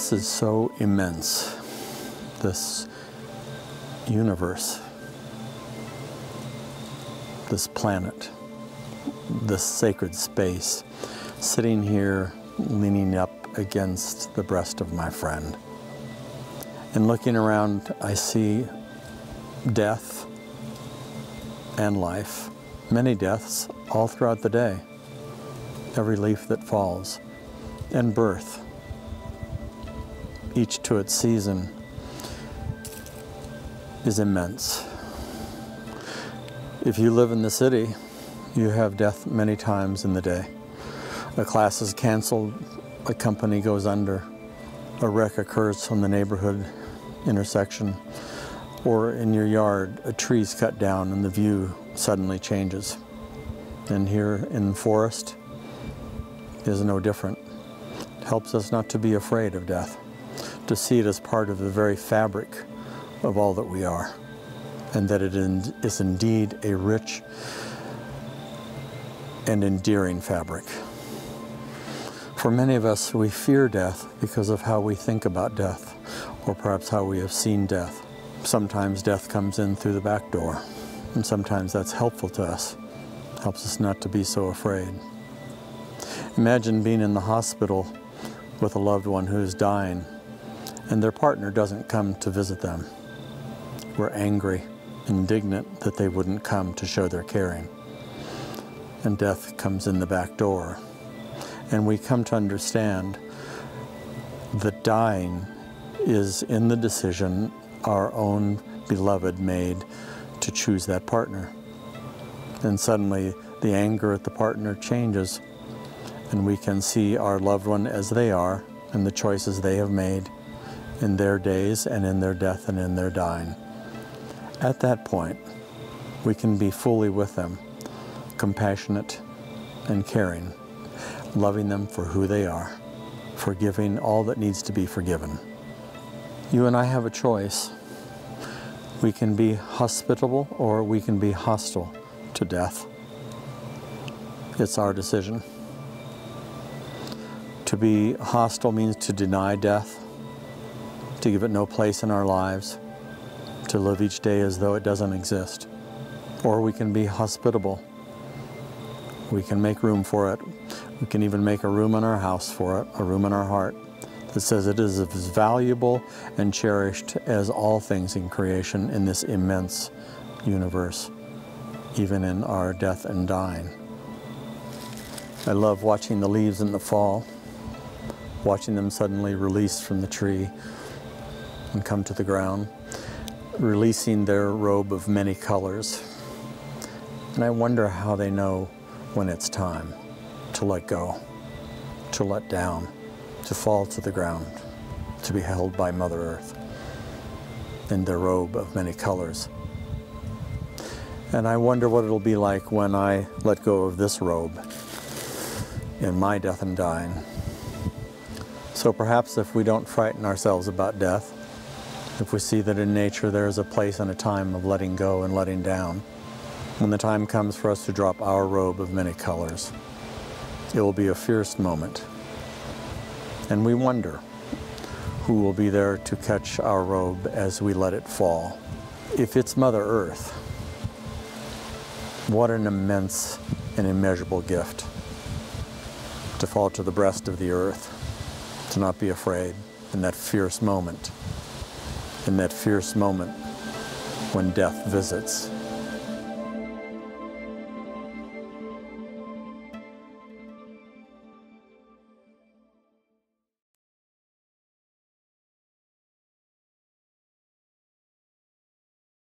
This is so immense, this universe, this planet, this sacred space, sitting here leaning up against the breast of my friend. And looking around, I see death and life, many deaths all throughout the day, every leaf that falls, and birth, each to its season, is immense. If you live in the city, you have death many times in the day. A class is canceled, a company goes under, a wreck occurs on the neighborhood intersection, or in your yard, a tree's cut down and the view suddenly changes. And here in the forest is no different. It helps us not to be afraid of death, to see it as part of the very fabric of all that we are, and that it is indeed a rich and endearing fabric. For many of us, we fear death because of how we think about death, or perhaps how we have seen death. Sometimes death comes in through the back door, and sometimes that's helpful to us, helps us not to be so afraid. Imagine being in the hospital with a loved one who's dying, and their partner doesn't come to visit them. We're angry, indignant that they wouldn't come to show their caring. And death comes in the back door. And we come to understand that dying is in the decision our own beloved made to choose that partner. And suddenly the anger at the partner changes, and we can see our loved one as they are and the choices they have made in their days and in their death and in their dying. At that point, we can be fully with them, compassionate and caring, loving them for who they are, forgiving all that needs to be forgiven. You and I have a choice. We can be hospitable or we can be hostile to death. It's our decision. To be hostile means to deny death, to give it no place in our lives, to live each day as though it doesn't exist. Or we can be hospitable. We can make room for it. We can even make a room in our house for it, a room in our heart that says it is as valuable and cherished as all things in creation in this immense universe, even in our death and dying. I love watching the leaves in the fall, watching them suddenly release from the tree and come to the ground, releasing their robe of many colors. And I wonder how they know when it's time to let go, to let down, to fall to the ground, to be held by Mother Earth in their robe of many colors. And I wonder what it'll be like when I let go of this robe in my death and dying. So perhaps if we don't frighten ourselves about death, if we see that in nature there is a place and a time of letting go and letting down, when the time comes for us to drop our robe of many colors, it will be a fierce moment. And we wonder who will be there to catch our robe as we let it fall. If it's Mother Earth, what an immense and immeasurable gift to fall to the breast of the earth, to not be afraid in that fierce moment when death visits.